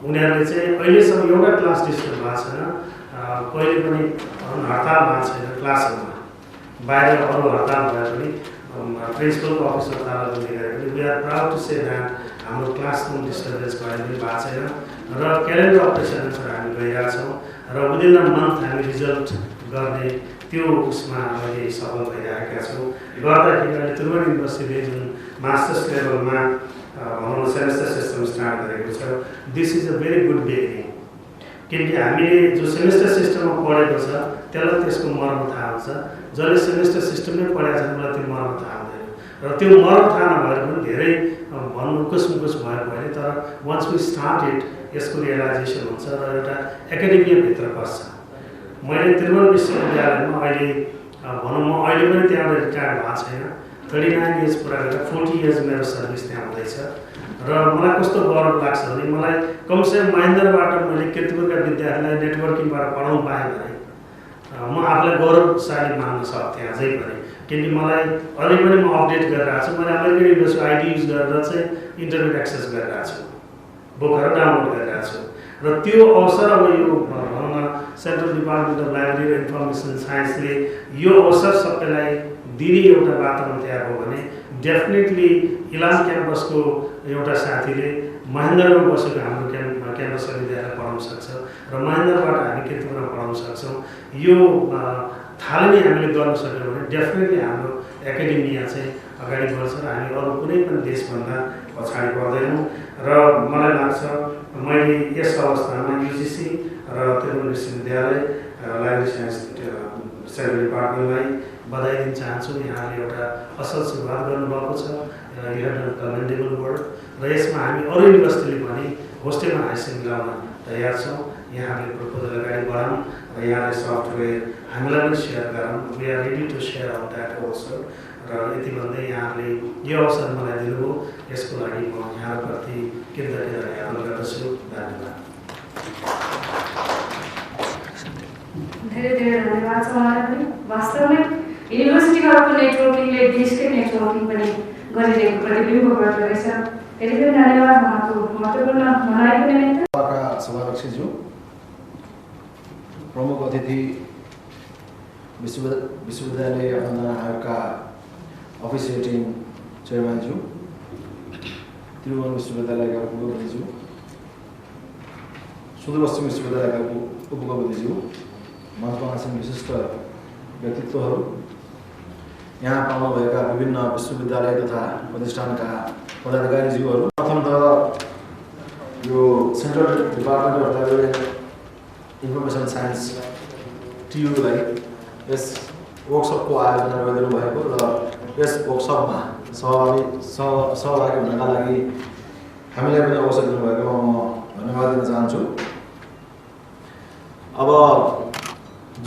उनीहरूले चाहिँ अहिलेसम्म एउटा क्लास डिस्टर्ब भएको छैन, कहिले पनि हडताल भएको छैन क्लासहरूमा। बाहिर अरू हडताल भए पनि प्रिन्सिपलको अफिसमा ताला बन्दी गरे पनि we are proud to say that हाम्रो क्लासरुम डिस्टर्बेन्स कहिले पनि भएको छैन र क्यालेन्डर अपरेसनहरू हामी गइरहेका छौँ र विदिन अ मन्थ हामी रिजल्ट गर्ने त्यो उसमा अहिले सफल भइरहेका छौँ। गर्दाखेरि अहिले त्रिभुवन युनिभर्सिटीले जुन मास्टर्स लेभलमा भनौँ सेमेस्टर सिस्टम स्टार्ट गरेको छ, this is a very good beginning. किनकि हामीले जो सेमेस्टर सिस्टममा पढेको छ त्यसलाई त्यसको मर्म थाहा हुन्छ, जसले सेमेस्टर सिस्टममै पढेको छ उसलाई त्यो मर्म थाहा हुँदैन र त्यो मर्म थाहा नभएर पनि धेरै भन्नु कुसमुकुस भएको होइन। तर वन्स वी स्टार्ट इट यसको रियलाइजेसन हुन्छ र एउटा एकाडेमियाभित्र पस्छ। मैले त्रिभुवन विश्वविद्यालयमा अहिले भनौँ म अहिले पनि त्यहाँबाट रिटायर्ड भएको छैन, 39 इयर्स पुरा गरेर 40 इयर्स मेरो सर्भिस त्यहाँ हुँदैछ र मलाई कस्तो गौरव लाग्छ भने मलाई कमसेकम महेन्द्रबाट मैले कीर्तिपुरका विद्यार्थीलाई नेटवर्किङबाट पढाउनु पाएँ भने म आफूलाई गौरवशाली मान्न सक्थेँ अझै पनि। किनकि मलाई अझै पनि म अपडेट गरिरहेको छु। मैले अमेरिकन युनिभर्सिटी आइडी युज गरेर चाहिँ इन्टरनेट एक्सेस गरिरहेको छु, बुकहरू डाउनलोड गरिरहेको छु र त्यो अवसर अब यो भनौँ न सेन्ट्रल डिपार्टमेन्ट अफ लाइब्रेरी र इन्फर्मेसन साइन्सले यो अवसर सबैलाई दिने एउटा वातावरण तयार हो भने डेफिनेटली इलाम क्याम्पसको एउटा साथीले महेन्द्रमा बसेको हाम्रो क्याम्पस विद्यालय पढाउन सक्छ र महेन्द्रबाट हामी कीर्तिपुरमा पढाउन सक्छौँ। यो थालनी हामीले गर्न सक्यौँ भने डेफिनेटली हाम्रो एकाडेमिया चाहिँ अगाडि बढ्छ र हामी अरू कुनै पनि देशभन्दा पछाडि पर्दैनौँ। र मलाई लाग्छ मैले यस अवस्थामा युजिसी र त्रिभुवन विश्वविद्यालय लाइब्रेरी साइन्स सेन्ट्रल डिपार्टमेन्टलाई बधाई दिन चाहन्छु। यहाँले एउटा असल सुरुवात गर्नुभएको छ, you have done commendable work र यसमा हामी अरू युनिभर्सिटीले पनि होस्टेलमा हाइसिङ मिलाउन तयार छौँ। यहाँले प्रपोजल अगाडि बढाउँ र यहाँले सफ्टवेयर हामीलाई पनि सेयर गरौँ। We are ready to share out that also. र यति भन्दै यहाँले यो अवसर मलाई दिनुभयो, यसको लागि म यहाँप्रति कृतज्ञता ज्ञापन गर्दछु। धन्यवाद। धेरै धेरै धन्यवाद छ उहाँलाई पनि। वास्तवमै युनिभर्सिटीको नेटवर्किङले देशकै नेटवर्किङ पनि गरिरहेको प्रतिबिम्ब गर्दो रहेछ। धेरै धेरै धन्यवाद उहाँको महत्त्वपूर्ण भनाइको निमित्त। सभाध्यक्षज्यू, प्रमुख अतिथि विश्वविद्यालय अनुदान आयोगका अफिसिएटिङ चेयरम्यानज्यू, त्रिभुवन विश्वविद्यालयका उपकुलपतिज्यू, सुदूरपश्चिम विश्वविद्यालयका उपकुलपतिज्यू, मञ्चमा आसीन विशिष्ट व्यक्तित्वहरू, यहाँ पाउनुभएका विभिन्न विश्वविद्यालय तथा प्रतिष्ठानका पदाधिकारीज्यूहरू, प्रथमतः यो central department of library and information science टियुलाई यस वर्कसपको आयोजना गरिदिनु भएको र यस वर्कसपमा सहभागी हुनका लागि हामीलाई पनि अवसर दिनुभएकोमा म धन्यवाद दिन चाहन्छु। अब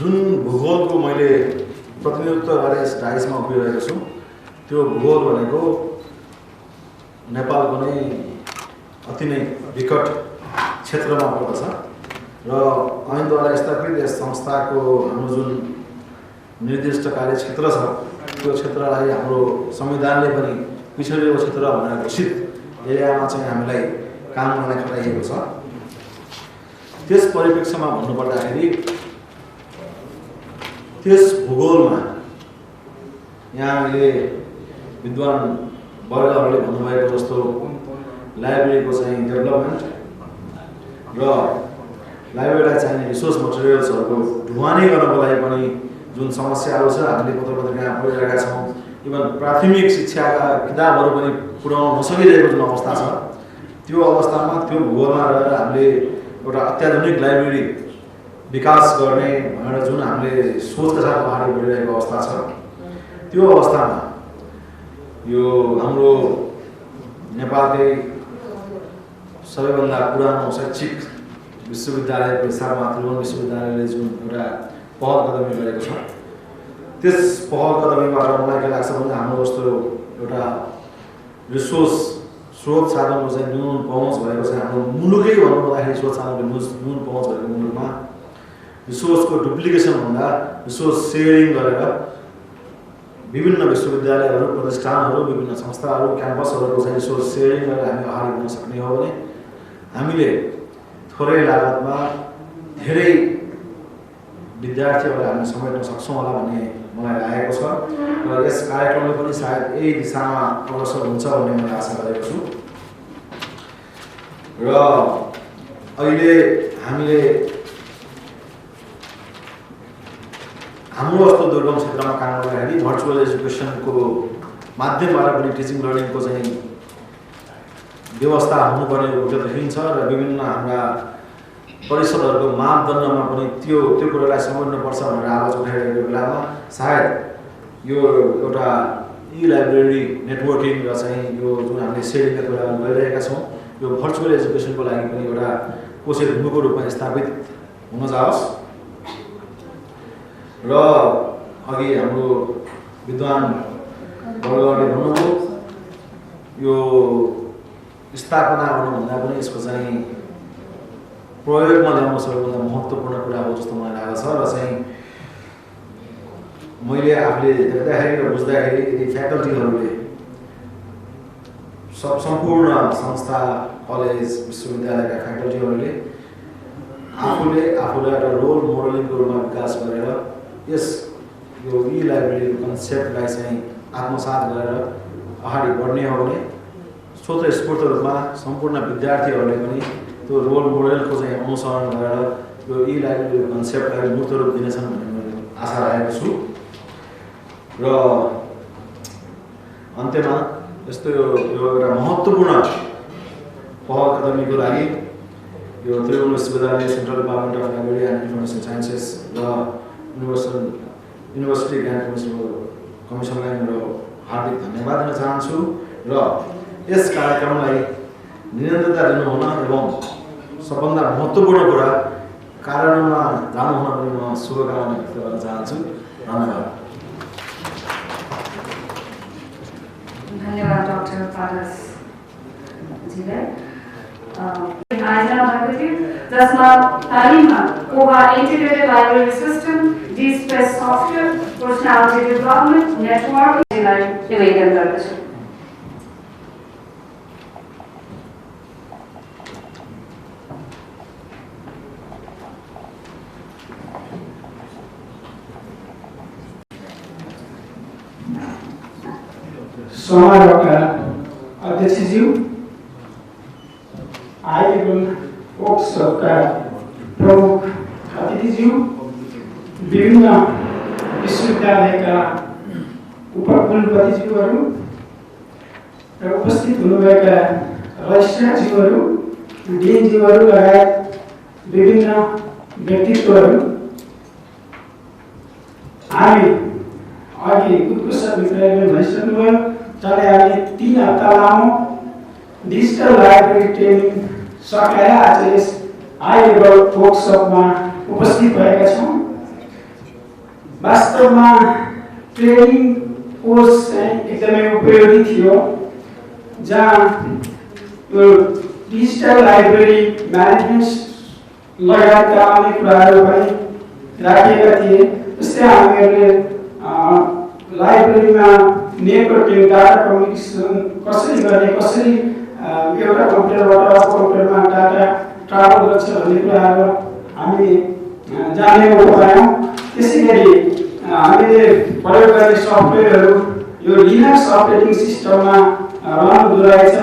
जुन भूगोलको मैले प्रतिनिधित्व गरेर यस डाइसमा उभिरहेको छु, त्यो भूगोल भनेको नेपालको नै अति नै विकट क्षेत्रमा पर्दछ र ऐनद्वारा स्थापित यस संस्थाको हाम्रो जुन निर्दिष्ट कार्यक्षेत्र छ त्यो क्षेत्रलाई हाम्रो संविधानले पनि पिछडिएको क्षेत्र भनेर घोषित एरियामा चाहिँ हामीलाई काम गर्न खटाइएको छ। त्यस परिप्रेक्ष्यमा भन्नुपर्दाखेरि त्यस भूगोलमा यहाँ हामीले विद्वान वर्गहरूले भन्नुभएको जस्तो लाइब्रेरीको चाहिँ डेभलपमेन्ट र लाइब्रेरीलाई चाहिने रिसोर्स मटेरियल्सहरूको ढुवानी गर्नको लागि पनि जुन समस्याहरू छ हामीले पत्र-पत्रिकामा पढिरहेका छौँ। इभन प्राथमिक शिक्षाका किताबहरू पनि पुर्याउन नसकिरहेको जुन अवस्था छ, त्यो अवस्थामा त्यो भूगोलमा रहेर हामीले एउटा अत्याधुनिक लाइब्रेरी विकास गर्ने भनेर जुन हामीले सोचका साथ अगाडि बढिरहेको अवस्था छ, त्यो अवस्थामा यो हाम्रो नेपालकै सबैभन्दा पुरानो शैक्षिक विश्वविद्यालयको हिसाबमा त्रिभुवन विश्वविद्यालयले जुन एउटा पहल कदमी गरेको छ, त्यस पहल कदमीबाट मलाई के लाग्छ भने हाम्रो जस्तो एउटा रिसोर्स स्रोत साधनको चाहिँ न्यून पहुँच भएको छ। हाम्रो मुलुकै भन्नुपर्दाखेरि स्रोत साधनको न्यून पहुँच भएको मुलुकमा रिसोर्सको डुप्लिकेसन भन्दा रिसोर्स सेयरिङ गरेर विभिन्न विश्वविद्यालयहरू, प्रतिष्ठानहरू, विभिन्न संस्थाहरू, क्याम्पसहरूको चाहिँ रिसोर्स सेयरिङ गरेर हामी अगाडि बढ्न सक्ने हो भने हामीले थोरै लागतमा धेरै विद्यार्थीहरूलाई हामी समेट्न सक्छौँ होला भन्ने मलाई लागेको छ र यस कार्यक्रमले पनि सायद यही दिशामा अग्रसर हुन्छ भन्ने मैले आशा गरेको छु। र अहिले हामीले हाम्रो जस्तो दुर्गम क्षेत्रमा काम गर्दाखेरि भर्चुअल एजुकेसनको माध्यमबाट पनि टिचिङ लर्निङको चाहिँ व्यवस्था हुनुपर्ने रूपले देखिन्छ र विभिन्न हाम्रा परिषदहरूको मापदण्डमा पनि त्यो कुरालाई समेट्नुपर्छ भनेर आवाज उठाइरहेको बेलामा सायद यो एउटा लाइब्रेरी नेटवर्किङ र चाहिँ यो जुन हामीले सेयरिङका कुराहरू गरिरहेका छौँ यो भर्चुअल एजुकेसनको लागि पनि एउटा कोसे ढुङ्गोको रूपमा स्थापित हुन जाओस्। र अघि हाम्रो विद्वान वर्गले भन्नुभयो यो स्थापना गर्नुभन्दा पनि यसको चाहिँ प्रयोगमा ल्याउनु सबैभन्दा महत्त्वपूर्ण कुरा हो जस्तो मलाई लागेको छ। र चाहिँ मैले आफूले देख्दाखेरि र बुझ्दाखेरि यदि फ्याकल्टीहरूले सम्पूर्ण संस्था कलेज विश्वविद्यालयका फ्याकल्टीहरूले आफूलाई एउटा रोल मोडलिङको रूपमा विकास गरेर यस यो लाइब्रेरीको कन्सेप्टलाई चाहिँ आत्मसात गरेर अगाडि बढ्ने हो भने स्वतस्फूर्त रूपमा सम्पूर्ण विद्यार्थीहरूले पनि त्यो रोल मोडलको चाहिँ अनुसरण गरेर यो लाइब्रेरीको कन्सेप्टलाई मूर्त रूप दिनेछन् भन्ने मैले आशा राखेको छु। र अन्त्यमा यस्तो यो एउटा महत्त्वपूर्ण पहल कदमीको लागि यो त्रिभुवन विश्वविद्यालय central department of library and information sciences र युनिभर्सिटी ग्रान्ट कमिसनलाई मेरो हार्दिक धन्यवाद दिन चाहन्छु र यस कार्यक्रमलाई निरन्तरता दिनुहुन एवं सबभन्दा महत्त्वपूर्ण कुरा कार्यान्वयनमा जानुहुन पनि म शुभकामना व्यक्त गर्न चाहन्छु। धन्यवाद। धन्यवाद डाक्टर पारस जीलाई। आयोजना भएको थियो जसमा तालिममा Koha integrated library system, DSpace software, personality development नेटवर्कलाई निवेदन गर्दछु। समारोहका अध्यक्षज्यू, आइलेबल वर्कसपका प्रमुख अतिथिज्यू, विभिन्न विश्वविद्यालयका उपकुलपतिज्यूहरू र उपस्थित हुनुभएका रजिस्ट्रारज्यूहरू, डिनज्यूहरू लगायत विभिन्न व्यक्तित्वहरू, हामी अघि उत्कृष्ट विक्रयले भनिसक्नुभयो तर हामीले 3 हप्ता लामो डिजिटल लाइब्रेरी ट्रेनिङ सकाएर आज यस हाई लेभल वर्कसपमा उपस्थित भएका छौँ। वास्तवमा ट्रेनिङ कोर्स चाहिँ एकदमै उपयोगी थियो जहाँ यो डिजिटल लाइब्रेरी म्यानेजमेन्ट लगायतका अनेक कुराहरू पनि राखिएका थिए। जस्तै हामीहरूले लाइब्रेरीमा नेटवर्किङ, डाटा कम्युनिकेसन कसरी गर्ने, कसरी एउटा कम्प्युटरबाट अर्को कम्प्युटरमा डाटा ट्राभल गर्छ भन्ने कुराहरू हामीले जान्ने मौका पायौँ। त्यसै गरी हामीले प्रयोग गर्ने सफ्टवेयरहरू यो लिनक्स अपरेटिङ सिस्टममा रन हुँदो रहेछ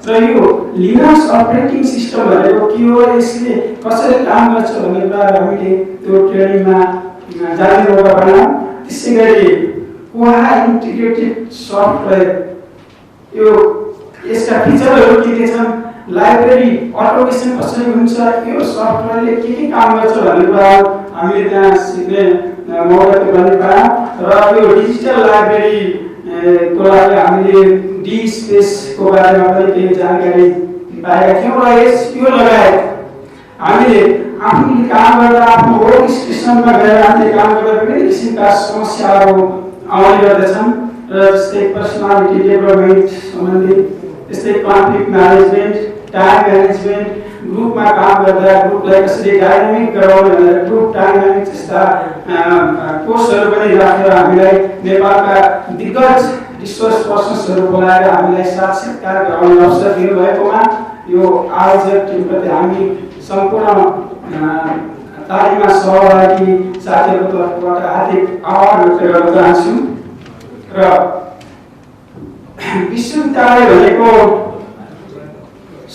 र यो लिनक्स अपरेटिङ सिस्टम भनेको के हो, यसले कसरी काम गर्छ भन्ने कुराहरू हामीले त्यो ट्रेनिङमा जान्ने मौका पायौँ। त्यसै गरी कोहा इन्टिग्रेटेड सफ्टवेयर यो यसका फिचरहरू के छन्, लाइब्रेरी अटोमेसन कसरी हुन्छ, यो सफ्टवेयरले के काम गर्छ भन्ने कुराहरू हामीले त्यहाँ सिक्ने मौका पनि पायौँ। र यो डिजिटल लाइब्रेरी को लागि हामीले डी स्पेसको बारेमा पनि केही जानकारी पाएका थियौँ र यो लगायत हामीले आफूले काम गर्दा आफ्नो वर्क स्टेसनमा गएर आफूले काम गर्दा विभिन्न किसिमका समस्याहरू आउने गर्दछन् र जस्तै पर्सनालिटी डेभलपमेन्ट सम्बन्धी, त्यस्तै कन्फ्लिक्ट म्यानेजमेन्ट, टाइम म्यानेजमेन्ट, ग्रुपमा काम गर्दा ग्रुपलाई कसरी डाइनामिक गराउने भनेर ग्रुप डाइनामिक जस्ता कोर्सहरू पनि राखेर हामीलाई नेपालका दिग्गज रिसोर्स पर्सन्सहरू बोलाएर हामीलाई साक्षात्कार गराउने अवसर दिनुभएकोमा यो आयोजक टिमप्रति हामी सम्पूर्ण तालिममा सहभागी साथीहरूको तर्फबाट हार्दिक आभार व्यक्त गर्न चाहन्छु। र विश्वविद्यालय भनेको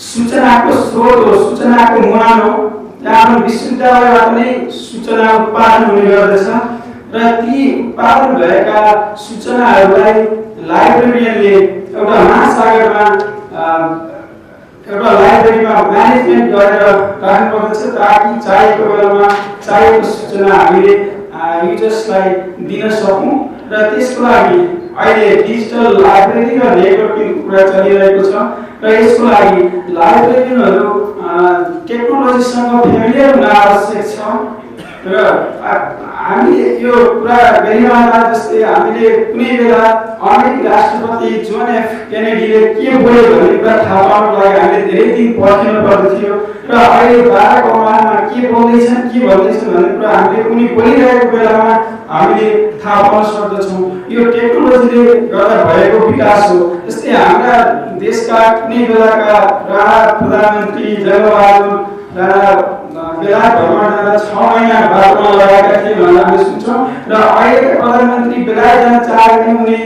सूचनाको स्रोत हो, सूचनाको मुहान हो। यहाँ विश्वविद्यालयबाट नै सूचना उत्पादन हुने गर्दछ र ती उत्पादन भएका सूचनाहरूलाई लाइब्रेरियनले एउटा महासागरमा एउटा लाइब्रेरीमा म्यानेजमेन्ट गरेर राख्नुपर्दछ ताकि चाहेको बेलामा चाहेको सूचना हामीले युजर्सलाई दिन सकौँ। र त्यसको लागि अहिले डिजिटल लाइब्रेरी र नेटवर्किङको कुरा चलिरहेको छ र यसको लागि लाइब्रेरियनहरू टेक्नोलोजीसँग फेमिलियर हुन आवश्यक छ। र हामीले यो कुरा गरिरहँदा जस्तै हामीले कुनै बेला अमेरिकी राष्ट्रपति जोन एफ केनेडीले के बोले भन्ने कुरा थाहा पाउनको लागि हामीले धेरै दिन पर्खिनु पर्दथ्यो र अहिले बाराक ओबामा के बोल्दैछन् के भन्दैछन् भन्ने कुरा हामीले कुनै बोलिरहेको बेलामा हामीले थाहा पाउन सक्दछौँ। यो टेक्नोलोजीले गर्दा भएको विकास हो। जस्तै हाम्रा देशका कुनै बेलाका राणा प्रधानमन्त्री जङ्गबहादुर राणा बेलायत भ्रमण जाँदा 6 महिना बाटोमा लगाएका थिए भनेर हामीले सुन्छौँ र अहिलेका प्रधानमन्त्री बेलायत जान चाहे पनि उनी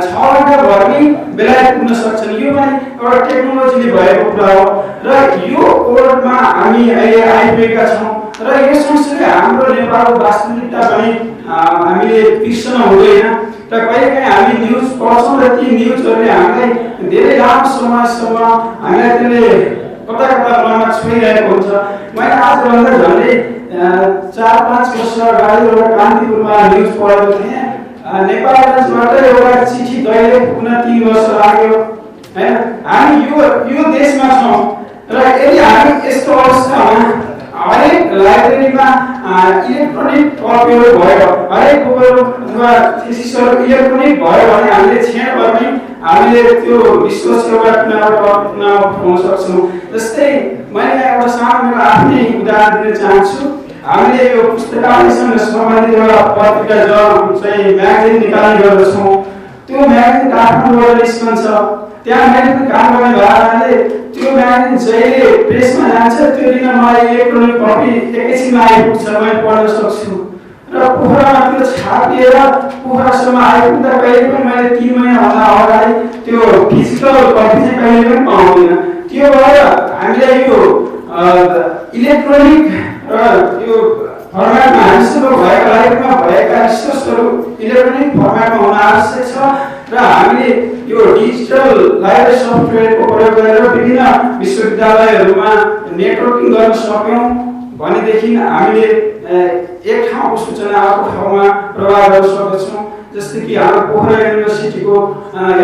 6 घण्टा भरमै बेलायत पुग्न सक्छन्। यो पनि एउटा टेक्नोलोजीले भएको कुरा हो र यो ओडमा हामी अहिले आइपुगेका छौँ र यो सँगसँगै हाम्रो नेपालको वास्तविकता पनि हामीले बिर्सन हुँदैन र कहिलेकाहीँ हामी न्युज पढ्छौँ र ती न्युजहरूले हामीलाई धेरै लामो समयसम्म हामीलाई त्यसले कता कता मनमा छोइरहेको हुन्छ। मैले आजभन्दा झन्डै 4-5 वर्ष अगाडि एउटा कान्तिपुरमा न्युज पढेको थिएँ। नेपालबाट एउटा चिठी दैलेख पुग्न 3 वर्ष लाग्यो हैन। हामी यो देशमा छौँ र यदि हामी यस्तो अवस्थामा हरेक लाइब्रेरीमा इलेक्ट्रोनिक कपीहरू भयो, हरेक बुकहरू थेसिसहरू इलेक्ट्रोनिक भयो भने हामीले क्षणभरमै हामीले त्यो विश्व सेवा पाउन सक्छौँ। जस्तै मैले एउटा सानो मेरो आफ्नै उदाहरण दिन चाहन्छु। हामीले यो पुस्तकालयसँग सम्बन्धित एउटा पत्रिका चाहिँ म्यागजिन निकाल्ने गर्दछौँ। त्यो म्यागजिन काठमाडौँबाट निस्कन्छ। त्यहाँ म्यागजिन काम गर्ने भएकाले त्यो म्यागजिन जहिले प्रेसमा जान्छ त्यो दिन मलाई इलेक्ट्रोनिक कपी एकैछिनमा आइपुग्छ, मैले पढ्न सक्छु। र पोखरामा त्यो छापिएर पोखरासम्म आइपुग्दा कहिले पनि मैले 3 महिनाभन्दा अगाडि त्यो फिजिकल कपी चाहिँ कहिले पनि पाउँदैन। त्यो भएर हामीलाई यो इलेक्ट्रोनिक र यो फर्मेटमा हामीसँग भएका लाइब्रेरीमा भएका रिसोर्सहरू इलेक्ट्रोनिक फर्मेटमा हुन आवश्यक छ र हामीले यो डिजिटल लाइब्रेरी सफ्टवेयरको प्रयोग गरेर विभिन्न विश्वविद्यालयहरूमा नेटवर्किङ गर्न सक्यौँ भनेदेखि हामीले एक ठाउँको सूचना अर्को ठाउँमा प्रवाह गर्न सक्दछौँ। जस्तै कि हाम्रो पोखरा युनिभर्सिटीको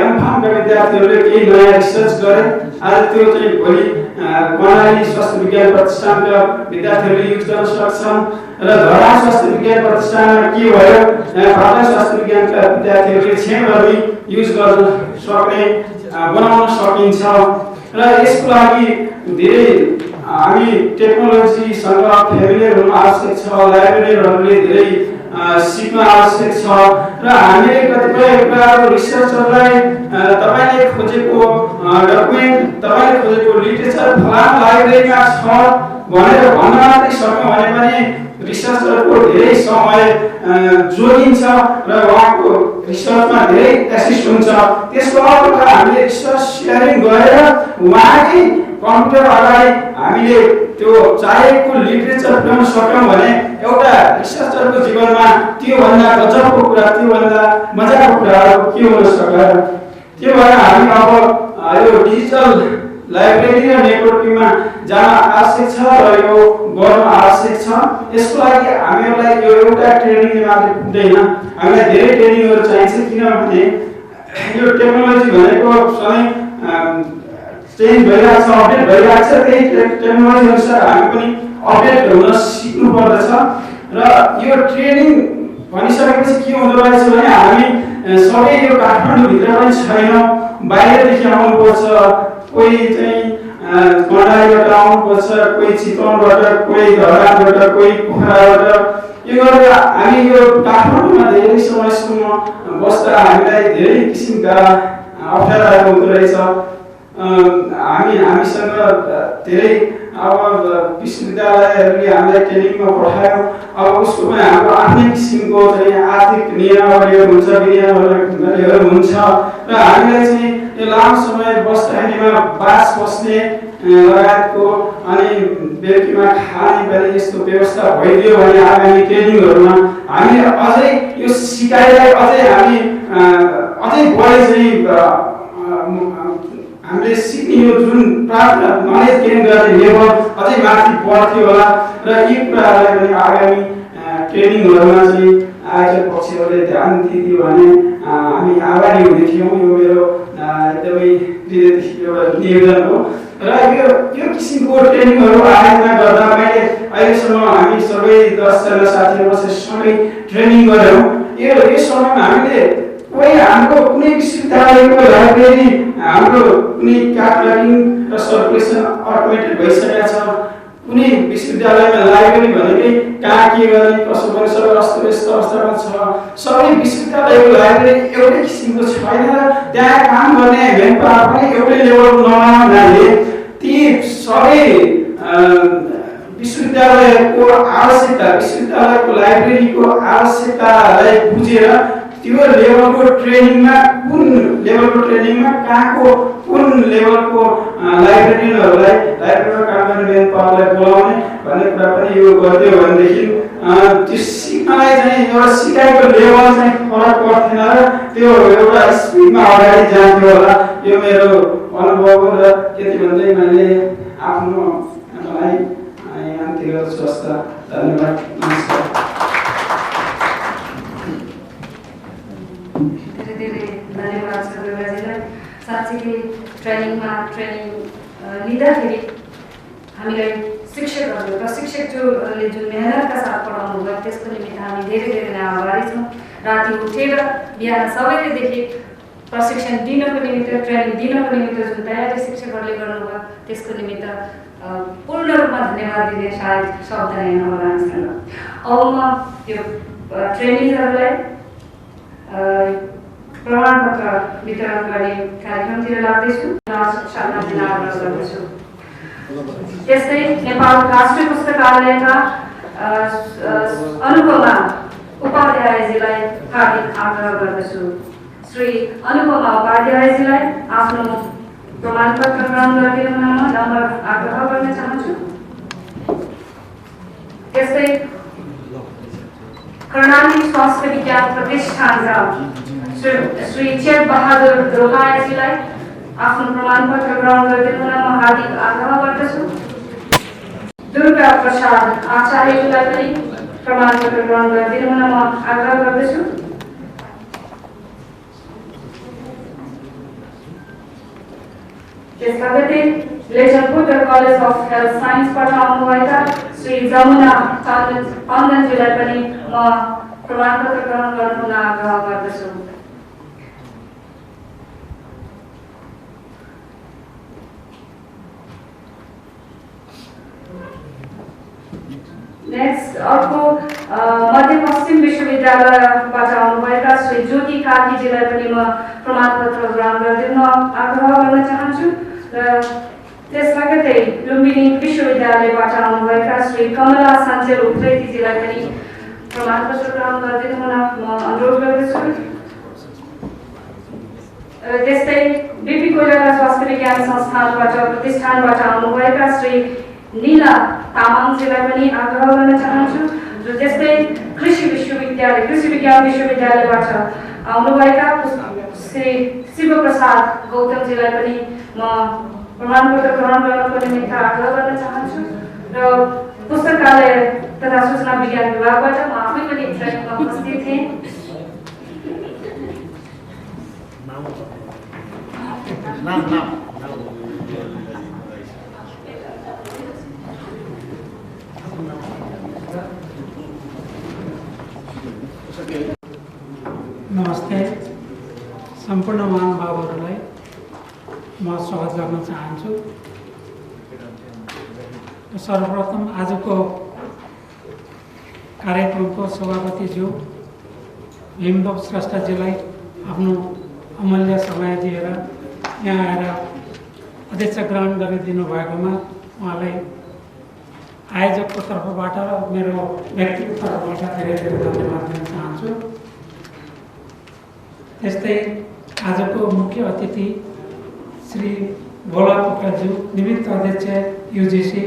एमफार्मका विद्यार्थीहरूले केही नयाँ रिसर्च गरे। आज त्यो चाहिँ भोलि कर्णाली स्वास्थ्य विज्ञान प्रतिष्ठानका विद्यार्थीहरूले युज गर्न सक्छन् र धरा स्वास्थ्य विज्ञान प्रतिष्ठानमा के भयो भारतीय स्वास्थ्य विज्ञानका विद्यार्थीहरूले क्षणभरमै युज गर्न सक्ने बनाउन सकिन्छ। र यसको लागि धेरै हामी टेक्नोलोजीसँग फेमिलियर हुनु आवश्यक छ। लाइब्रेरीहरूले धेरै सिक्न आवश्यक छ र हामीले कतिपय कुराहरू रिसर्चरलाई तपाईले खोजेको डकुमेन्ट तपाईले खोजेको लिटरेचर फलाना लाइब्रेरीमा छ भनेर भन्न मात्रै सक्यौँ भने पनि रिसर्चरको धेरै समय जोगिन्छ र उहाँको रिसर्चमा धेरै एसिस्ट हुन्छ। त्यसको अर्थ हामीले रिसर्च सेयरिङ गरेर उहाँकै कम्प्युटर अगाडि हामीले त्यो चाहेको लिटरेचर पुर्याउन सक्यौँ भने एउटा रिसर्चरको जीवनमा त्योभन्दा गजबको कुरा, त्योभन्दा मजाको कुराहरू के हुन सक्ला। त्यो भएर हामी अब यो डिजिटल लाइब्रेरी र नेटवर्किङमा जान आवश्यक छ र यो गर्न आवश्यक छ। यसको लागि हामीहरूलाई यो एउटा ट्रेनिङले मात्रै पुग्दैन, हामीलाई धेरै ट्रेनिङहरू चाहिन्छ। किनभने यो टेक्नोलोजी भनेको सधैँ चेन्ज भइरहेको छ, अपडेट भइरहेको छ। त्यही टेक्नोलोजी अनुसार हामी पनि अपडेट हुन सिक्नु पर्दछ र यो ट्रेनिङ भनिसकेपछि के हुँदो रहेछ भने हामी सबै यो काठमाडौँभित्र पनि छैनौँ, बाहिरदेखि आउनुपर्छ। कोही चाहिँ कर्णालीबाट आउनुपर्छ, कोही चितवनबाट, कोही धरानबाट, कोही पोखराबाट। यो गरेर हामी यो काठमाडौँमा धेरै समयसम्म बस्दा हामीलाई धेरै किसिमका अप्ठ्याराहरू हुँदो रहेछ हामीसँग धेरै अब विश्वविद्यालयहरूले हामीलाई ट्रेनिङमा पठायो। अब उसको पनि हाम्रो आफ्नै किसिमको चाहिँ आर्थिक नियमावलीहरू हुन्छ, विनियमहरू हुन्छ र हामीलाई चाहिँ यो लामो समय बस्दाखेरिमा बास बस्ने लगायतको अनि बेलुकीमा खाने पनि यस्तो व्यवस्था भइदियो भने आगामी ट्रेनिङहरूमा हामीले अझै यो सिकाइलाई अझै बढी चाहिँ हामीले सिक्ने यो जुन प्राप्त नलेज गेन गर्ने लेभल अझै माथि बढ्थ्यो होला र यी कुराहरूलाई पनि आगामी ट्रेनिङहरूमा चाहिँ आयोजक पक्षहरूले ध्यान दिइदियो भने हामी आभारी हुने थियौँ। यो मेरो एकदमै हृदयदेखि एउटा निवेदन हो र यो किसिमको ट्रेनिङहरू आयोजना गर्दा मैले अहिलेसम्म हामी सबै 10 जना साथीहरू सँगै ट्रेनिङ गऱ्यौँ। यो समयमा हामीले कोही हाम्रो कुनै विश्वविद्यालयको लाइब्रेरी हाम्रो कुनै क्याटलगिङ र सर्कुलेसन अटोमेटेड भइसकेको छ। कुनै विश्वविद्यालयमा लाइब्रेरी भनेकै कहाँ के गर्ने कसो गर्ने सबै अस्तव्यस्त अवस्थामा छ। सबै विश्वविद्यालयको लाइब्रेरी एउटै किसिमको छैन र त्यहाँ काम गर्ने मेन पावर पनि एउटै लेभलको नहुनाले ती सबै विश्वविद्यालयको आवश्यकता, विश्वविद्यालयको लाइब्रेरीको आवश्यकतालाई बुझेर त्यो लेभलको ट्रेनिङमा कुन लेभलको ट्रेनिङमा कहाँको कुन लेभलको लाइब्रेरियनहरूलाई लाइब्रेरीमा काम गर्ने मेन पावरलाई बोलाउने भन्ने कुरा पनि यो गरिदियो भनेदेखि त्यो सिक्नलाई चाहिँ एउटा सिकाइको लेभल चाहिँ फरक पर्थेन र त्यो एउटा स्पिडमा अगाडि जान्थ्यो होला। यो मेरो अनुभव हो र त्यति भन्दै मैले आफ्नो मलाई अन्त्य गर्छु। धन्यवाद, नमस्कार। धेरै धन्यवाद छ बेलाजीलाई। साँच्चै ट्रेनिङ लिँदाखेरि हामीलाई शिक्षकहरू प्रशिक्षकले जुन मेहनतका साथ पढाउनु भयो त्यसको निमित्त हामी धेरै नै आभारी छौँ। राति उठेर बिहान सबैलेदेखि प्रशिक्षण दिनको निमित्त, ट्रेनिङ दिनको निमित्त जुन तयारी शिक्षकहरूले गर्नुभयो त्यसको निमित्त पूर्ण रूपमा धन्यवाद दिने सायद शब्द नै नहोला हामीसँग। अब म यो ट्रेनिजहरूलाई प्रमाणपत्र वितरण गर्ने कार्यक्रमतिर लाग्दैछु। साधना दिन आग्रह गर्दछु। त्यस्तै नेपाल राष्ट्रिय पुस्तकालयका अनुपमा उपाध्यायजीलाई हार्दिक आग्रह गर्दछु। श्री अनुपमा उपाध्यायजीलाई आफ्नो प्रमाणपत्र ग्रहण गरिदिनु नम्र आग्रह गर्न चाहन्छु। त्यस्तै कर्णाली स्वास्थ्य विज्ञान प्रतिष्ठानका श्री चेत बहादुर रोहाजीलाई आफ्नो प्रमाणपत्र ग्रहण गरिदिनु म हार्दिक आग्रह गर्दछु। दुर्गा प्रसाद आचार्यजीलाई पनि प्रमाणपत्र ग्रहण गरिदिनु म आग्रह गर्दछु। त्यसबाटै लेजर पुटर कलेज अफ हेल्थ साइन्सबाट आउनुभएका श्री जमुना टन्डनजीलाई पनि म प्रमाणपत्र ग्रहण गर्नुहुन आग्रह गर्दछु। नेक्स्ट अर्को मध्यपश्चिम विश्वविद्यालयबाट आउनुभएका श्री ज्योति कार्कीजीलाई पनि म प्रमाणपत्र ग्रहण गरिदिन आग्रह गर्न चाहन्छु। र त्यसबाटै लुम्बिनी विश्वविद्यालयबाट आउनुभएका श्री कमला साञ्चेल उप्रेतीजीलाई पनि प्रमाणपत्र ग्रहण गरिदिनु म अनुरोध गर्दछु। त्यस्तै बिपी कोइराला स्वास्थ्य विज्ञान संस्थानबाट प्रतिष्ठानबाट आउनुभएका श्री नीला तामाङजीलाई पनि आग्रह गर्न चाहन्छु। र त्यस्तै कृषि विज्ञान विश्वविद्यालयबाट आउनुभएका श्री शिवप्रसाद गौतमजीलाई पनि म प्रमाणपत्र ग्रहण गर्नको निमित्त आग्रह गर्न चाहन्छु। र पुस्तकालय तथा सूचना विज्ञान विभागबाट म आफै पनि ट्रेनिङमा उपस्थित थिएँ। नमस्ते। सम्पूर्ण महानुभावहरूलाई म स्वागत गर्न चाहन्छु। सर्वप्रथम आजको कार्यक्रमको सभापतिज्यू भीमदेव श्रेष्ठजीलाई आफ्नो अमूल्य समय दिएर यहाँ आएर अध्यक्ष ग्रहण गरिदिनु भएकोमा उहाँलाई आयोजकको तर्फबाट र मेरो व्यक्तिगत तर्फबाट धेरै धेरै धन्यवाद दिन चाहन्छु। त्यस्तै आजको मुख्य अतिथि श्री भोला पोखरेलज्यू, निमित्त अध्यक्ष युजिसी,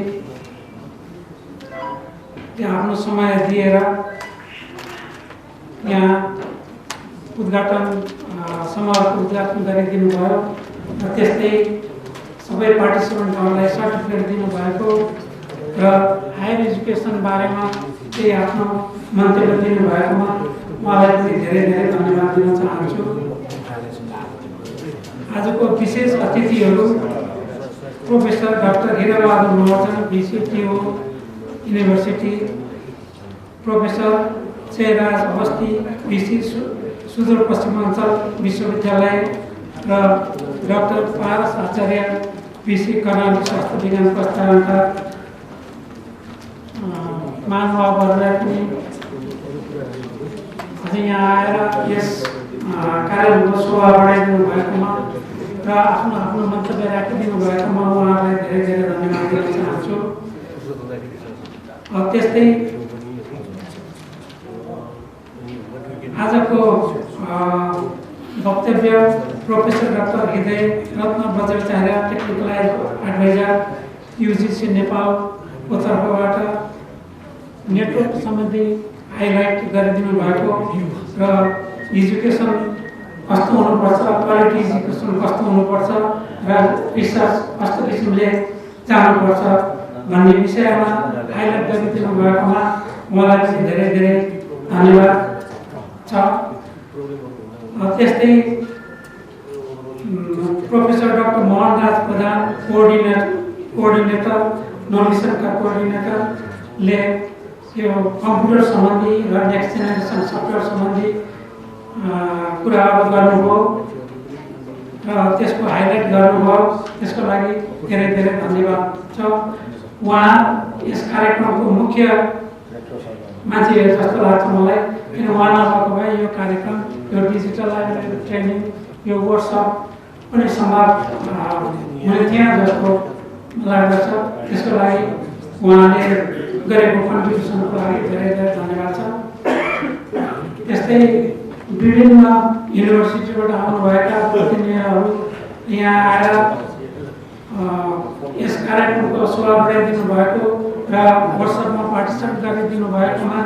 आफ्नो समय दिएर यहाँ उद्घाटन समारोहको उद्घाटन गरिदिनु भयो र त्यस्तै सबै पार्टिसिपेन्टहरूलाई सर्टिफिकेट दिनुभएको र हायर एजुकेसन बारेमा केही आफ्नो मन्तव्य दिनुभएकोमा उहाँलाई पनि धेरै धेरै धन्यवाद दिन चाहन्छु। आजको विशेष अतिथिहरू professor doctor Hirabahadur Maharjan, VCTO university, professor Jayaraj Awasthi, VC Sudurpaschimanchal विश्वविद्यालय र डाक्टर पारस आचार्य, VC कर्णाली स्वास्थ्य विज्ञान प्रस्तावनका महानुभावहरूलाई पनि अझै यहाँ आएर यस कार्यक्रमको शोभा बढाइदिनु भएकोमा र आफ्नो आफ्नो मन्तव्य राखिदिनु भएकोमा उहाँहरूलाई धेरै धेरै धन्यवाद दिन चाहन्छु। त्यस्तै आजको वक्तव्य प्रोफेसर डाक्टर हृदय रत्न बज्राचार्य, टेक्निकल एडभाइजर, युजिसी नेपालको तर्फबाट नेटवर्क सम्बन्धी हाइलाइट गरिदिनु भएको र एजुकेसन कस्तो हुनुपर्छ, क्वालिटी एजुकेसन कस्तो हुनुपर्छ र रिसर्च कस्तो किसिमले जानुपर्छ भन्ने विषयमा हाइलाइट गरिदिनु भएकोमा उहाँलाई पनि धेरै धेरै धन्यवाद छ। त्यस्तै प्रोफेसर डाक्टर मोहनराज प्रधान, कोअर्डिनेटर नोमिनेसनका कोअर्डिनेटरले यो कम्प्युटर सम्बन्धी र नेक्स्ट जेनेरेसन सफ्टवेयर सम्बन्धी कुराहरू गर्नुभयो र त्यसको हाइलाइट गर्नुभयो, त्यसको लागि धेरै धेरै धन्यवाद छ। उहाँ यस कार्यक्रमको मुख्य मान्छे जस्तो लाग्छ मलाई, किन उहाँ नभएको भए यो कार्यक्रम, यो डिजिटल लाइब्रेरी ट्रेनिङ, यो वर्कसप पनि सम्भव हुने थिएन जस्तो लाग्दछ। त्यसको लागि उहाँले गरेको कन्ट्रिब्युसनको लागि धेरै धेरै धन्यवाद छ। त्यस्तै विभिन्न युनिभर्सिटीबाट आउनुभएका प्रतिनिधिहरू यहाँ आएर यस कार्यक्रमको शोभा बढाइदिनु भएको र वर्कसपमा पार्टिसिपेट गरिदिनु भएकोमा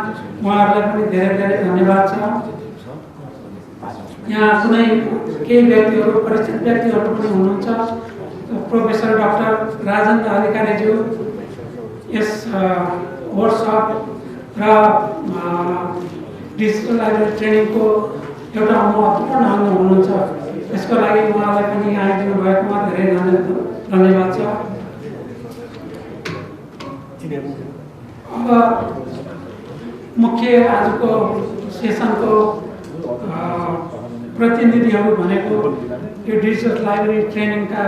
उहाँहरूलाई पनि धेरै धेरै धन्यवाद छ। यहाँ कुनै केही व्यक्तिहरू, परिचित व्यक्तिहरू पनि हुनुहुन्छ। प्रोफेसर डाक्टर राजेन्द्र अधिकारीज्यू यस वर्कसप र डिजिटल लाइब्रेरी ट्रेनिङको एउटा महत्त्वपूर्ण अङ्ग हुनुहुन्छ। यसको लागि उहाँलाई पनि यहाँ आइदिनु भएकोमा धेरै धन्यवाद छ। अब मुख्य आजको सेसनको प्रतिनिधिहरू भनेको यो डिजिटल लाइब्रेरी ट्रेनिङका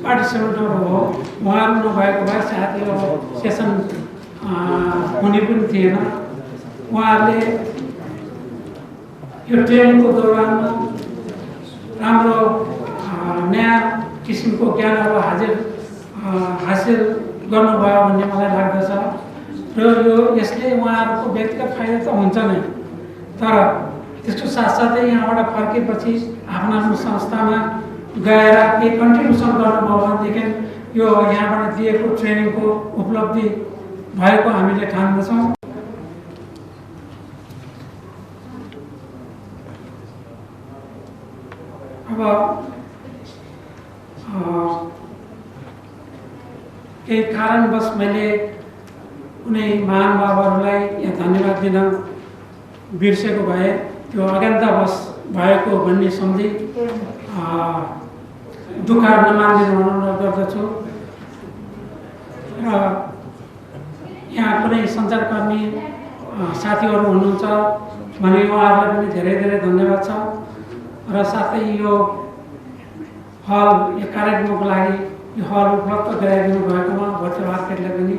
पार्टिसिपेन्टहरू हो। उहाँहरू नभएको भए सायद यो सेसन हुने पनि थिएन। उहाँहरूले यो ट्रेनिङको दौरान राम्रो नयाँ किसिमको ज्ञानहरू हासिल गर्नुभयो भन्ने मलाई लाग्दछ र यसले उहाँहरूको व्यक्तिगत फाइदा त हुन्छ नै, तर त्यसको साथसाथै यहाँबाट फर्केपछि आफ्नो आफ्नो संस्थामा गएर केही कन्ट्रिब्युसन गर्नुभयो भनेदेखि यो यहाँबाट दिएको ट्रेनिङको उपलब्धि भएको हामीले ठान्दछौँ। अब केही कारणवश मैले कुनै महानुभावहरूलाई यहाँ धन्यवाद दिन बिर्सेको भए त्यो अज्ञानतावश भएको भन्ने सम्झी दुःख नमानिदिनु अनुरोध गर्दछु। र यहाँ कुनै सञ्चारकर्मी साथीहरू हुनुहुन्छ भने उहाँहरूलाई पनि धेरै धेरै धन्यवाद छ। र साथै यो हल, यो कार्यक्रमको लागि यो हल उपलब्ध गराइदिनु भएकोमा भर्चुअल मार्केटलाई पनि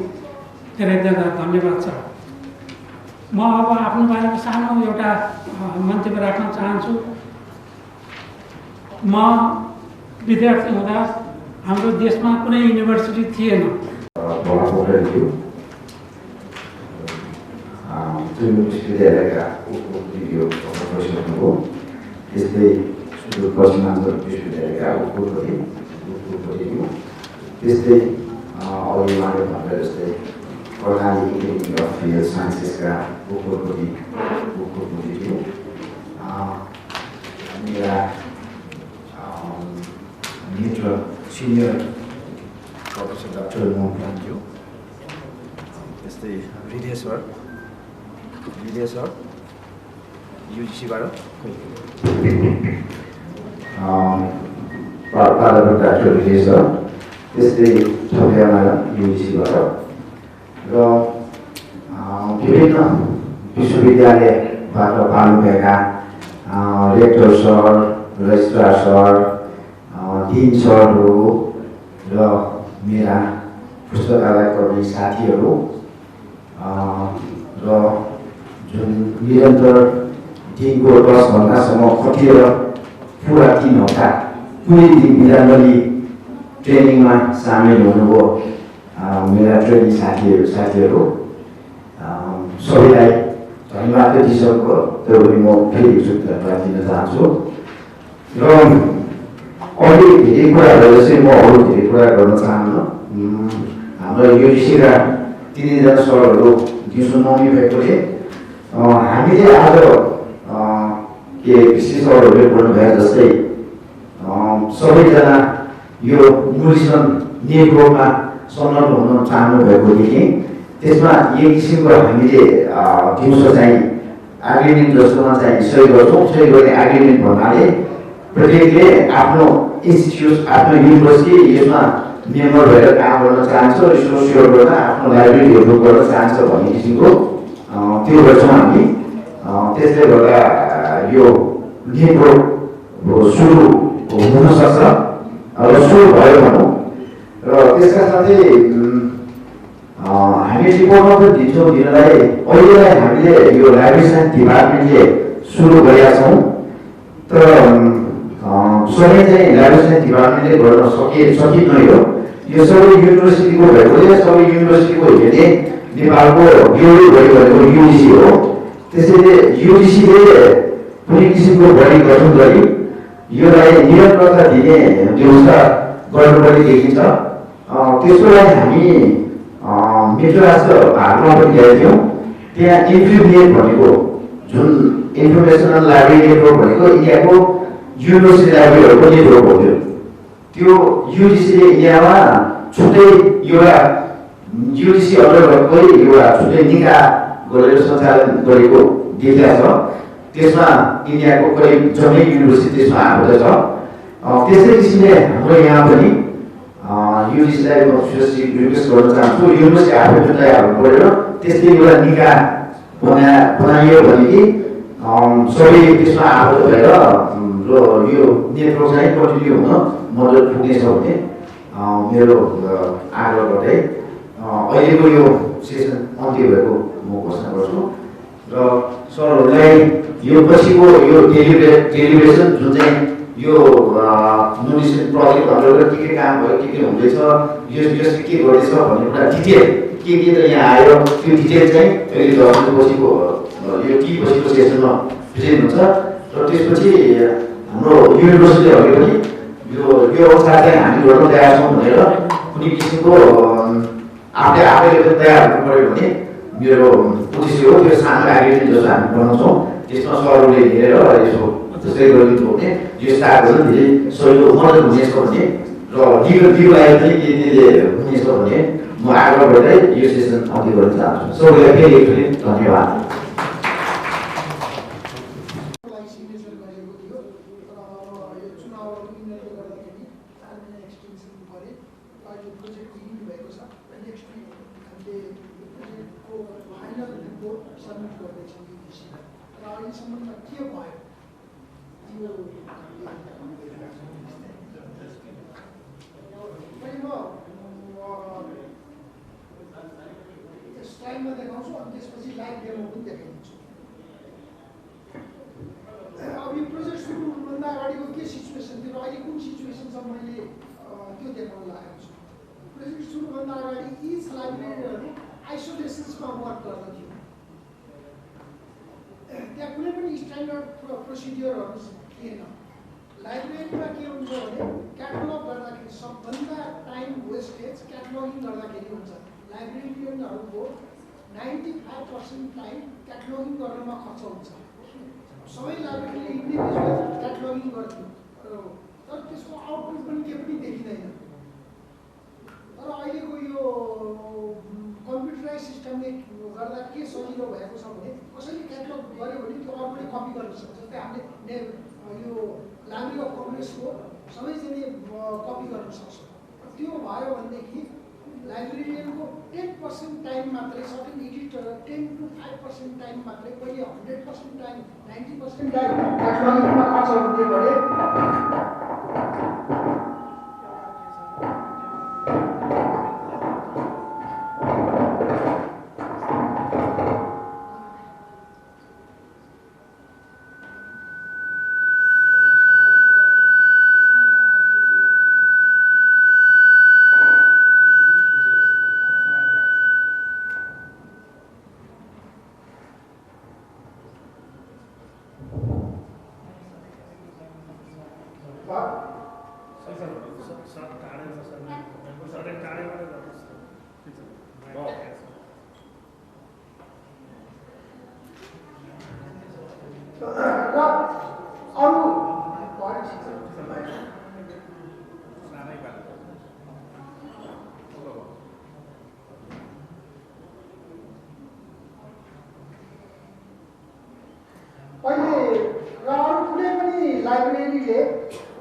धेरै धेरै धन्यवाद छ। म अब आफ्नो बारेमा सानो एउटा मन्तव्य राख्न चाहन्छु। म विद्यार्थी हुँदा हाम्रो देशमा कुनै युनिभर्सिटी थिएन। विश्वविद्यालयका उपकुलपतिको हो, त्यस्तै पश्चिमाञ्चल विश्वविद्यालयका उपकुलपति हो, त्यस्तै अघि उहाँले भन्दा जस्तै कर्णाली एकाडेमी अफ फिजिकल साइन्सेसका उपकुलपति थियो। मेरा मित्र सिनियर प्रोफेसर डाक्टर मोहन खान थियो, त्यस्तै हृदय सर युजिसीबाट प्राध्यापक डाक्टर हृदय सर, त्यस्तै छब्या म्याडम युजिसीबाट र विभिन्न विश्वविद्यालयबाट पाल्नुभएका रेक्टर सर, रजिस्ट्रार सर, डिन सरहरू र मेरा पुस्तकालय कर्मी साथीहरू र जुन निरन्तर दिनको 10 घन्टासम्म खटिएर पुरा 3 हप्ता कुनै दिन बिदा नलिई ट्रेनिङमा सामेल हुनुभयो मेरा ट्रेनिङ साथीहरू सबैलाई धन्यवाद दिइसकेको त्यसरी म फेरि धन्यवाद दिन चाहन्छु। र अरू धेरै कुराहरू चाहिँ म अरू धेरै कुरा गर्न चाहन्न। हाम्रो युजिसीका 3 जना सरहरू दिउँसो नौमी भएकोले हामीले आज के विशेष सरहरूले बोल्नुभए जस्तै सबैजना यो न्युट्रिसन नेटवर्कमा संलग्न हुन चाहनु भएकोदेखि त्यसमा एक किसिमको हामीले दिउँसो चाहिँ एग्रिमेन्ट जस्तोमा चाहिँ सही गर्छौँ। सही गर्ने एग्रिमेन्ट भन्नाले प्रत्येकले आफ्नो इन्स्टिट्युट, आफ्नो युनिभर्सिटी यसमा मेम्बर भएर काम गर्न चाहन्छ, रिसोर्स सेयर गर्न, आफ्नो लाइब्रेरी डेभलप गर्न चाहन्छ भन्ने किसिमको त्यो गर्छौँ हामी। त्यसले गर्दा यो नेटवर्क सुरु हुन सक्छ र सुरु भयो भनौँ। र त्यसका साथै हामी रिपोर्टमा पनि दिन्छौँ दिनलाई अहिलेलाई हामीले यो लाइब्रेरी साइन्स डिपार्टमेन्टले सुरु गरेका छौँ, तर सबै चाहिँ लाइब्रेरी साइन्स डिपार्टमेन्टले गर्न सकिँदैन। यो सबै युनिभर्सिटीको भएकोले सबै युनिभर्सिटीको हेर्ने नेपालको ब्युरो भनेको युजिसी हो। त्यसैले युजिसीले कुनै किसिमको बडी गठन गरी योलाई निरन्तरता दिने व्यवस्था गर्नुपर्ने देखिन्छ। त्यसको लागि हामी मित्र राष्ट्र भारतमा पनि गएका थियौँ। त्यहाँ इन्फ्युनेट भनेको जुन इन्फर्मेसनल लाइब्रेरी नेटवर्क भनेको इन्डियाको युनिभर्सिटी लाइब्रेरीहरूको नेटवर्क हो। त्यो युजिसीले इन्डियामा छुट्टै एउटा युजिसी अन्तर्गतकै एउटा छुट्टै निकाय गरेर सञ्चालन गरेको देखिया छ। त्यसमा इन्डियाको करिब जम्मै युनिभर्सिटी त्यसमा आएको छ। त्यस्तै किसिमले हाम्रो यहाँ पनि युजिसीलाई म रिक्वेस्ट गर्न चाहन्छु, युनिभर्सिटी आफै पनि तयार हुनु पऱ्यो। त्यस्तै एउटा निकाय बनाइयो भने कि सबै त्यसमा आबद्ध भएर र यो नेटवर्क चाहिँ कन्टिन्यू हुन मद्दत पुग्नेछ भन्ने मेरो आग्रह गर्दै अहिलेको यो सेसन अन्त्य भएको म घोषणा गर्छु। र सरहरूलाई यो पछिको यो डेलिभरेसन जुन चाहिँ यो न्युट्रिसन प्रोजेक्ट अन्तर्गत के काम भयो, के हुँदैछ, यो के गर्दैछ भन्ने कुरा डिटेल के त यहाँ आयो त्यो डिटेल चाहिँ अहिले 10 बजीको यो टी बजीको सेसनमा प्रेजेन्ट हुन्छ। र त्यसपछि हाम्रो युनिभर्सिटीहरूले पनि यो अवस्था चाहिँ हामी गर्न तयार छौँ भनेर कुनै किसिमको आफैले पनि तयार हुनु पऱ्यो भने मेरो उद्देश्य हो। त्यो सानो एग्रिमेन्ट जस्तो हामी बनाउँछौँ, त्यसमा सरहरूले हेरेर यसो जस्तै गरिदिनु भने यो स्टार्ट गर्न धेरै सजिलो मद्दत हुनेछ भन्ने र लिगलाई पनि के हुनेछ भन्ने म आग्रह गर्दै यो सेसन अन्त्य गर्न चाहन्छु। सबैलाई फेरि एकचोटि धन्यवाद। स्लाइडमा देखाउँछु अनि त्यसपछि लाइभ डेमो पनि देखाइदिन्छु। अब यो प्रोजेक्ट सुरु हुनुभन्दा अगाडिको के सिचुएसन थियो र अहिले कुन सिचुएसन छ हुन्छ मैले त्यो देखाउन लागेको छु। प्रोजेक्ट सुरुभन्दा अगाडि यी लाइब्रेरीहरू आइसोलेसन्समा वर्क गर्दथ्यो। त्यहाँ कुनै पनि स्ट्यान्डर्ड प्रोसिडियरहरू थिएन। लाइब्रेरीमा के हुन्छ भने क्याटलग गर्दाखेरि सबभन्दा टाइम वेस्टेज क्याटलगिङ गर्दाखेरि हुन्छ। लाइब्रेरियनहरूको 95% टाइम क्याटलगिङ गर्नमा खर्च हुन्छ। सबै लाइब्रेरीले इन्डिभिजुअल क्याटलगिङ गर्थ्यो, तर त्यसको आउटपुट पनि केही पनि देखिँदैन। तर अहिलेको यो कम्प्युटराइज सिस्टमले गर्दा के सजिलो भएको छ भने कसैले क्याटलग गर्यो भने त्यो अरूले कपी गर्न सक्छ। जस्तै हामीले यो लाइब्रेरी अफ कङ्ग्रेसको सबैजनाले कपी गर्न सक्छ। त्यो भयो भनेदेखि लाइब्रेरियनको 10% टाइम मात्रै, सर्टेन एडिटर 10 to 5% टाइम मात्रै, पहिले 100% टाइम 90% टाइम क्याटलगिङमा खर्च हुन्थ्यो भने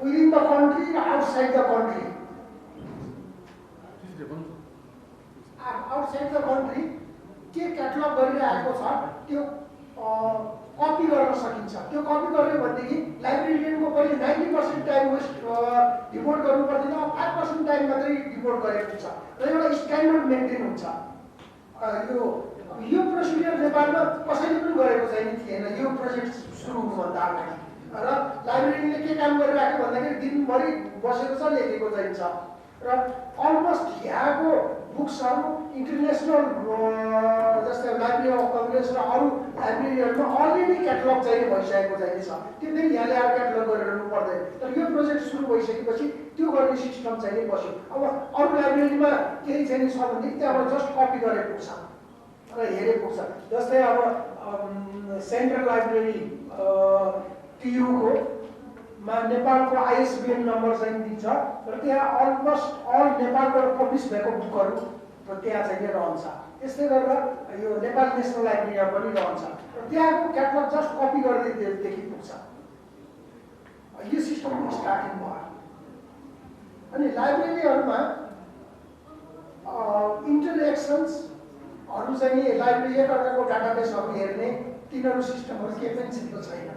within the country and outside the country. Outside the country के क्याटलग गरिरहेको छ त्यो कपी गर्न सकिन्छ। त्यो कपी गर्यो भनेदेखि लाइब्रेरियनको पहिले 90% टाइम वेस्ट डिभोट गर्नु पर्दैन, 5% टाइम मात्रै डिभोट गरेको हुन्छ र एउटा स्ट्यान्डर्ड मेन्टेन हुन्छ। यो प्रोसिडियर नेपालमा कसैले पनि गरेको थिएन यो प्रोजेक्ट सुरु हुनुभन्दा अगाडि। र लाइब्रेरीले के काम गरिराख्यो भन्दाखेरि दिनभरि बसेको छ, लेखेको चाहिन्छ र अलमोस्ट यहाँको बुक्सहरू इन्टरनेसनल जस्तै लाइब्रेरी अफ कङ्ग्रेस र अरू लाइब्रेरीहरूमा अलरेडी क्याटलग चाहिँ भइसकेको चाहिन्छ। त्यो फेरि यहाँले अब क्याटलग गरिरहनु पर्दैन। तर यो प्रोजेक्ट सुरु भइसकेपछि त्यो गर्ने सिस्टम चाहिँ बस्यो। अब अरू लाइब्रेरीमा केही चाहिँ छ भनेदेखि त्यहाँबाट जस्ट कपी गरे पुग्छ र हेरे पुग्छ। जस्तै अब सेन्ट्रल लाइब्रेरी टियुको नेपालको आइएसबिएन नम्बर चाहिँ दिन्छ र त्यहाँ अलमोस्ट अल नेपालबाट पब्लिस भएको बुकहरू त्यहाँ चाहिँ रहन्छ। त्यस्तै गरेर यो नेपाल नेसनल लाइब्रेरीमा पनि रहन्छ र त्यहाँको क्याटलग जस्ट कपी गर्दैदेखि पुग्छ। यो सिस्टम स्टार्टिङ भयो। अनि लाइब्रेरीहरूमा इन्टरेक्सन्सहरू चाहिँ लाइब्रेरी एकअर्काको डाटाबेसहरू हेर्ने तिनीहरू सिस्टमहरू केही पनि सिक्नु छैन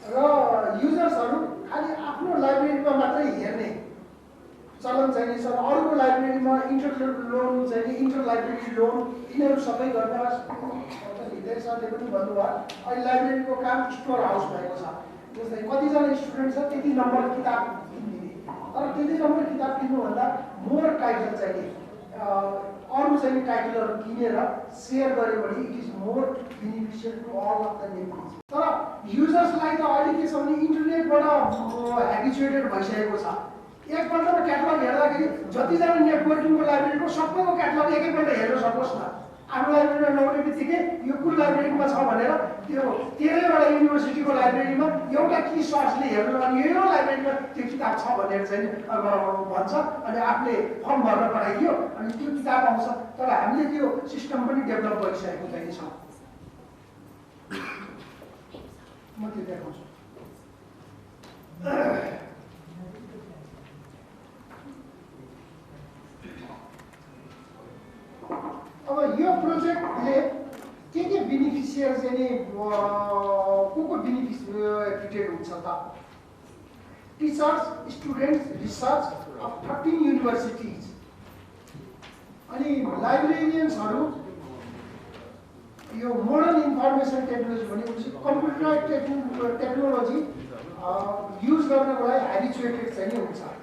र युजर्सहरू खालि आफ्नो लाइब्रेरीमा मात्रै हेर्ने चलन चाहिँ छ। अरूको लाइब्रेरीमा इन्टर लोन चाहिँ इन्टर लाइब्रेरी लोन यिनीहरू सबै गर्न हृदय सरले पनि भन्नुभयो। अहिले लाइब्रेरीको काम स्टोर हाउस भएको छ। जस्तै कतिजना स्टुडेन्ट छ त्यति नम्बर किताब किन्दिने, तर त्यति नम्बर किताब किन्नुभन्दा मोर टाइटल चाहिँ अरू चाहिँ टाइटलहरू किनेर सेयर गऱ्यो भने it is more beneficial to all of the neighbours. तर युजर्सलाई त अहिले के छ भने इन्टरनेटबाट हेबिचुएटेड भइसकेको छ। एकपल्टमा क्याटलग हेर्दाखेरि जतिजना नेटवर्किङको लाइब्रेरीको सबैको क्याटलग एकैपल्ट हेर्न सकोस् न। आफ्नो लाइब्रेरीमा नहुने बित्तिकै यो कुन लाइब्रेरीमा छ भनेर त्यो 13वटा युनिभर्सिटीको लाइब्रेरीमा एउटा की सर्चले हेर्नु अनि यो लाइब्रेरीमा त्यो किताब छ भनेर चाहिँ भन्छ अनि आफूले फर्म भर्न पठाइदियो अनि त्यो किताब आउँछ। तर हामीले त्यो सिस्टम पनि डेभलप गरिसकेको चाहिँ छ। म त्यो देखाउँछु। अब यो प्रोजेक्टले के बेनिफिसियर चाहिँ को बेनिफिटेड हुन्छ त? Teachers, students, research of 13 universities. अनि लाइब्रेरियन्सहरू यो मोडर्न इन्फर्मेसन टेक्नोलोजी भनेपछि कम्प्युटर टेक्नोलोजी युज गर्नको लागि हेबिचुएटेड चाहिँ नि हुन्छ